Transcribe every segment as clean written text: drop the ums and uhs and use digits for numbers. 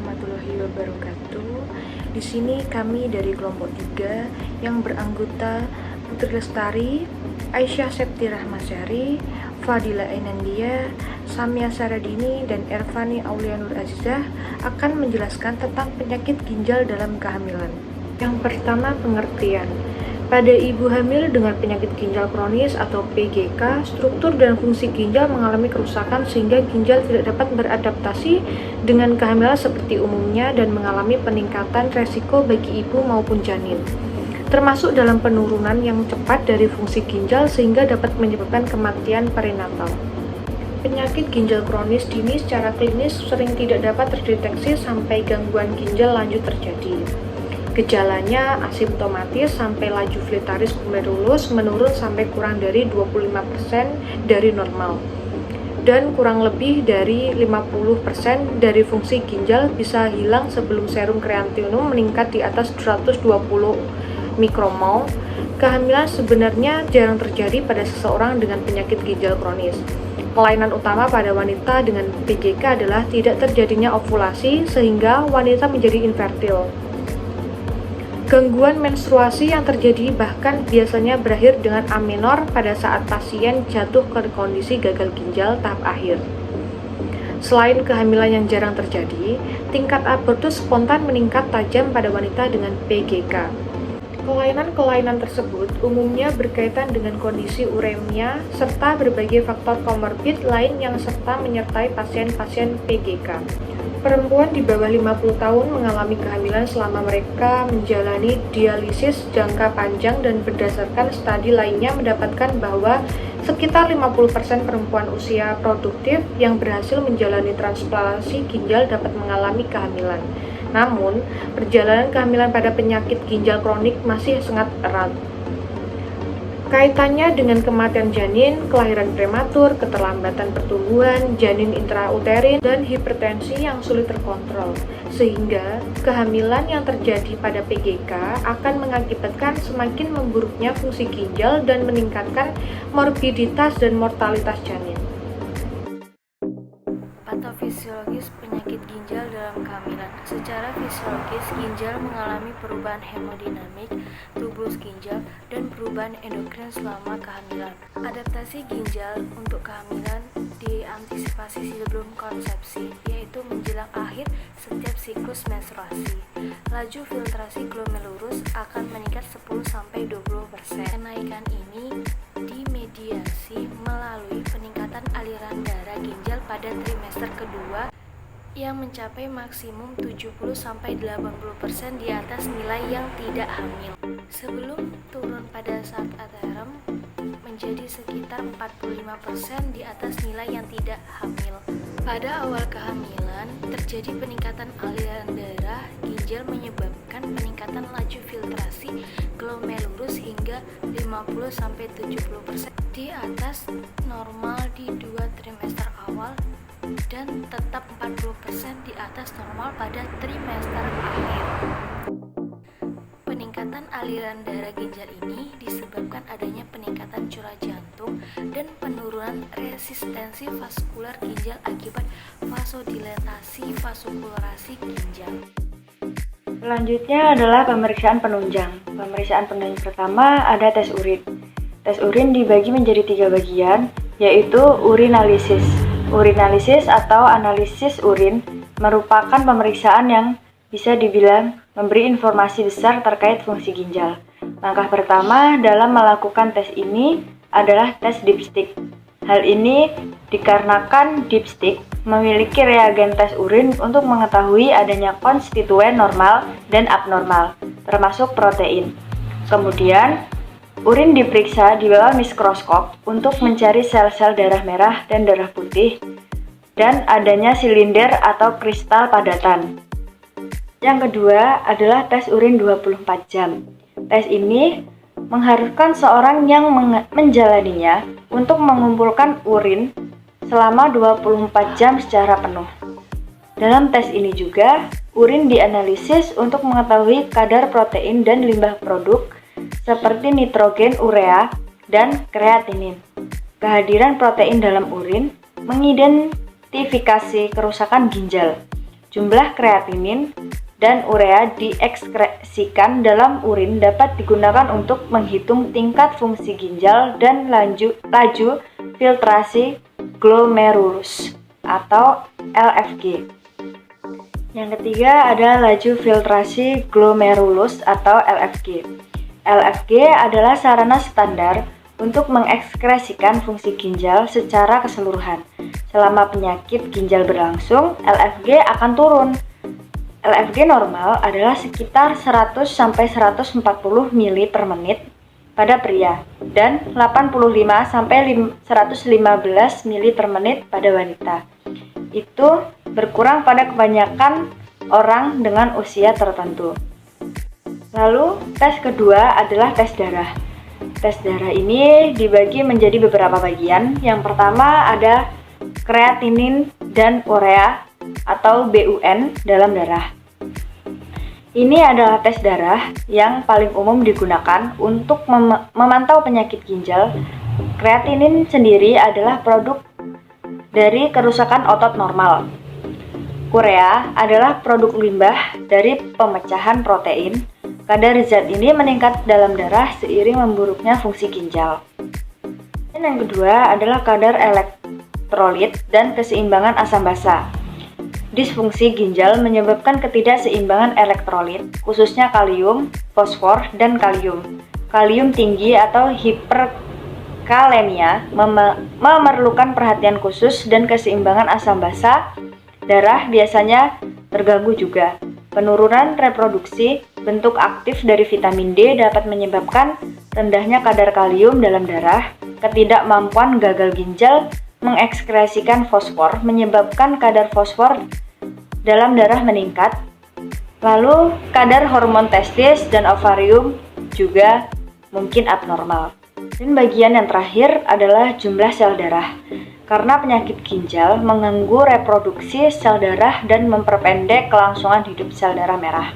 warahmatullahi wabarakatuh. Di sini kami dari kelompok 3 yang beranggota Putri Lestari, Aisyah Septi Rahmasyari, Fadila Ainandia, Samia Saradini, dan Ervani Aulia Nur Azizah akan menjelaskan tentang penyakit ginjal dalam kehamilan. Yang pertama, pengertian. Pada ibu hamil dengan penyakit ginjal kronis atau PGK, struktur dan fungsi ginjal mengalami kerusakan sehingga ginjal tidak dapat beradaptasi dengan kehamilan seperti umumnya dan mengalami peningkatan resiko bagi ibu maupun janin, termasuk dalam penurunan yang cepat dari fungsi ginjal sehingga dapat menyebabkan kematian perinatal. Penyakit ginjal kronis dini secara klinis sering tidak dapat terdeteksi sampai gangguan ginjal lanjut terjadi. Gejalanya asimptomatis sampai laju filtraris glomerulus menurun sampai kurang dari 25% dari normal. Dan kurang lebih dari 50% dari fungsi ginjal bisa hilang sebelum serum kreatinum meningkat di atas 120 mikromol. Kehamilan sebenarnya jarang terjadi pada seseorang dengan penyakit ginjal kronis. Kelainan utama pada wanita dengan PGK adalah tidak terjadinya ovulasi sehingga wanita menjadi infertil. Gangguan menstruasi yang terjadi bahkan biasanya berakhir dengan amenor pada saat pasien jatuh ke kondisi gagal ginjal tahap akhir. Selain kehamilan yang jarang terjadi, tingkat abortus spontan meningkat tajam pada wanita dengan PGK. Kelainan-kelainan tersebut umumnya berkaitan dengan kondisi uremia serta berbagai faktor komorbid lain yang serta menyertai pasien-pasien PGK. Perempuan di bawah 50 tahun mengalami kehamilan selama mereka menjalani dialisis jangka panjang dan berdasarkan studi lainnya mendapatkan bahwa sekitar 50% perempuan usia produktif yang berhasil menjalani transplantasi ginjal dapat mengalami kehamilan. Namun, perjalanan kehamilan pada penyakit ginjal kronik masih sangat erat. Kaitannya dengan kematian janin, kelahiran prematur, keterlambatan pertumbuhan, janin intrauterin, dan hipertensi yang sulit terkontrol. Sehingga, kehamilan yang terjadi pada PGK akan mengakibatkan semakin memburuknya fungsi ginjal dan meningkatkan morbiditas dan mortalitas janin. Patofisiologis penyakit ginjal dalam kehamilan. Secara fisiologis, ginjal mengalami perubahan hemodinamik, tubulus ginjal, dan perubahan endokrin selama kehamilan. Adaptasi ginjal untuk kehamilan diantisipasi sebelum konsepsi, yaitu menjelang akhir setiap siklus menstruasi. Laju filtrasi glomerulus akan meningkat 10-20%. Kenaikan ini dimediasi melalui peningkatan aliran darah ginjal pada trimester kedua yang mencapai maksimum 70-80% di atas nilai yang tidak hamil, sebelum turun pada saat aterem menjadi sekitar 45% di atas nilai yang tidak hamil. Pada awal kehamilan, terjadi peningkatan aliran darah ginjal menyebabkan peningkatan laju filtrasi glomerulus hingga 50-70% di atas normal di 2 trimester awal dan tetap 40% di atas normal pada trimester akhir. Peningkatan aliran darah ginjal ini disebabkan adanya peningkatan curah jantung dan penurunan resistensi vaskular ginjal akibat vasodilatasi vasokulasi ginjal. Selanjutnya adalah pemeriksaan penunjang. Pemeriksaan penunjang pertama ada tes urin. Tes urin dibagi menjadi 3 bagian, yaitu urinalisis. Urinalisis atau analisis urin merupakan pemeriksaan yang bisa dibilang memberi informasi besar terkait fungsi ginjal. Langkah pertama dalam melakukan tes ini adalah tes dipstick. Hal ini dikarenakan dipstick memiliki reagen tes urin untuk mengetahui adanya konstituen normal dan abnormal, termasuk protein. Kemudian, urin diperiksa di bawah mikroskop untuk mencari sel-sel darah merah dan darah putih dan adanya silinder atau kristal padatan. Yang kedua adalah tes urin 24 jam. Tes ini mengharuskan seorang yang menjalaninya untuk mengumpulkan urin selama 24 jam secara penuh. Dalam tes ini juga, urin dianalisis untuk mengetahui kadar protein dan limbah produk seperti nitrogen urea dan kreatinin. Kehadiran protein dalam urin mengidentifikasi kerusakan ginjal. jumlah kreatinin dan urea diekskresikan dalam urin dapat digunakan untuk menghitung tingkat fungsi ginjal dan laju filtrasi glomerulus atau LFG. Yang ketiga ada laju filtrasi glomerulus atau LFG. LFG adalah sarana standar untuk mengekskresikan fungsi ginjal secara keseluruhan. Selama penyakit ginjal berlangsung, LFG akan turun. LFG normal adalah sekitar 100 sampai 140 ml per menit pada pria dan 85 sampai 115 ml per menit pada wanita. Itu berkurang pada kebanyakan orang dengan usia tertentu. Lalu, tes kedua adalah tes darah. Tes darah ini dibagi menjadi beberapa bagian. Yang pertama ada kreatinin dan urea atau BUN dalam darah. Ini adalah tes darah yang paling umum digunakan untuk memantau penyakit ginjal. Kreatinin sendiri adalah produk dari kerusakan otot normal. Urea adalah produk limbah dari pemecahan protein. Kadar zat ini meningkat dalam darah seiring memburuknya fungsi ginjal. Dan yang kedua adalah kadar elektrolit dan keseimbangan asam basa. Disfungsi ginjal menyebabkan ketidakseimbangan elektrolit, khususnya kalium, fosfor, dan kalium. Kalium tinggi atau hiperkalemia memerlukan perhatian khusus dan keseimbangan asam basa darah biasanya terganggu juga. Penurunan reproduksi bentuk aktif dari vitamin D dapat menyebabkan rendahnya kadar kalium dalam darah. Ketidakmampuan gagal ginjal mengekskresikan fosfor menyebabkan kadar fosfor dalam darah meningkat. Lalu kadar hormon testis dan ovarium juga mungkin abnormal. Dan bagian yang terakhir adalah jumlah sel darah. Karena penyakit ginjal mengganggu reproduksi sel darah dan memperpendek kelangsungan hidup sel darah merah.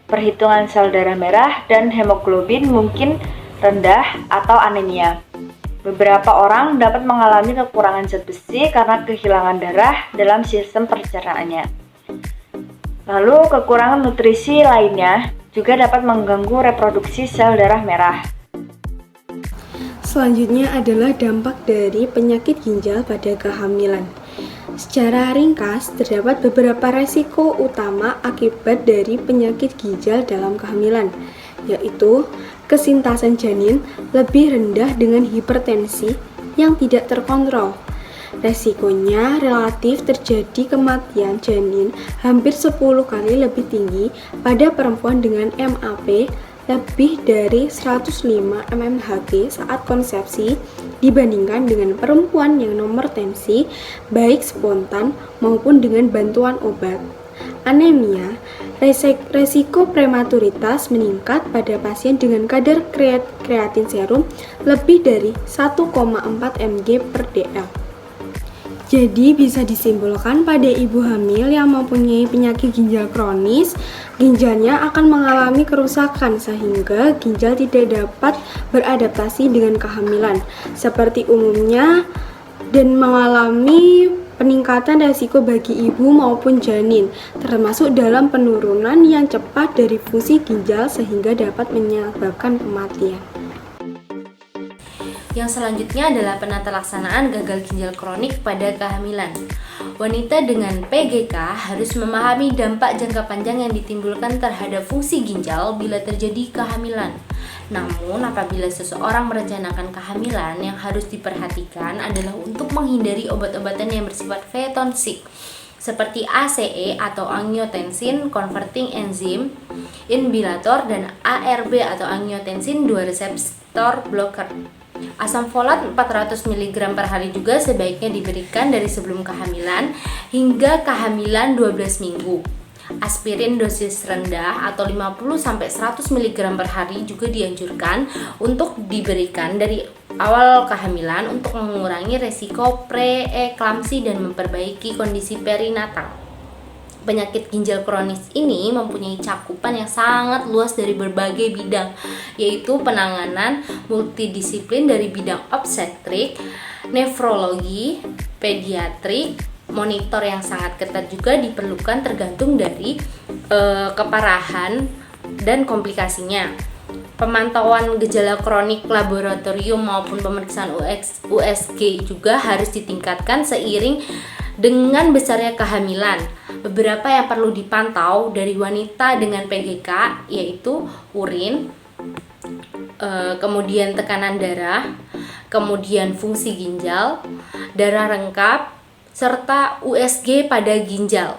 Perhitungan sel darah merah dan hemoglobin mungkin rendah atau anemia. Beberapa orang dapat mengalami kekurangan zat besi karena kehilangan darah dalam sistem pencernaannya. Lalu kekurangan nutrisi lainnya juga dapat mengganggu reproduksi sel darah merah. Selanjutnya adalah dampak dari penyakit ginjal pada kehamilan. Secara ringkas, terdapat beberapa resiko utama akibat dari penyakit ginjal dalam kehamilan, yaitu kesintasan janin lebih rendah dengan hipertensi yang tidak terkontrol. Resikonya relatif terjadi kematian janin hampir 10 kali lebih tinggi pada perempuan dengan MAP lebih dari 105 mmHg saat konsepsi dibandingkan dengan perempuan yang nomor tensi baik spontan maupun dengan bantuan obat. Anemia, resiko prematuritas meningkat pada pasien dengan kadar kreatin serum lebih dari 1,4 mg per dl. Jadi bisa disimpulkan pada ibu hamil yang mempunyai penyakit ginjal kronis, ginjalnya akan mengalami kerusakan sehingga ginjal tidak dapat beradaptasi dengan kehamilan seperti umumnya dan mengalami peningkatan resiko bagi ibu maupun janin, termasuk dalam penurunan yang cepat dari fungsi ginjal sehingga dapat menyebabkan kematian. Yang selanjutnya adalah penata laksanaan gagal ginjal kronik pada kehamilan. Wanita dengan PGK harus memahami dampak jangka panjang yang ditimbulkan terhadap fungsi ginjal bila terjadi kehamilan. Namun, apabila seseorang merencanakan kehamilan, yang harus diperhatikan adalah untuk menghindari obat-obatan yang bersifat fetonsik seperti ACE atau angiotensin converting enzyme inhibitor dan ARB atau angiotensin 2 reseptor blocker. Asam folat 400 mg per hari juga sebaiknya diberikan dari sebelum kehamilan hingga kehamilan 12 minggu. Aspirin dosis rendah atau 50-100 mg per hari juga dianjurkan untuk diberikan dari awal kehamilan untuk mengurangi resiko preeklamsi dan memperbaiki kondisi perinatal. Penyakit ginjal kronis ini mempunyai cakupan yang sangat luas dari berbagai bidang, yaitu penanganan multidisiplin dari bidang obstetrik, nefrologi, pediatrik, monitor yang sangat ketat juga diperlukan tergantung dari keparahan dan komplikasinya. Pemantauan gejala kronik laboratorium maupun pemeriksaan USG juga harus ditingkatkan seiring dengan besarnya kehamilan. Beberapa yang perlu dipantau dari wanita dengan PGK yaitu urin, kemudian tekanan darah, kemudian fungsi ginjal, darah rengkap, serta USG pada ginjal.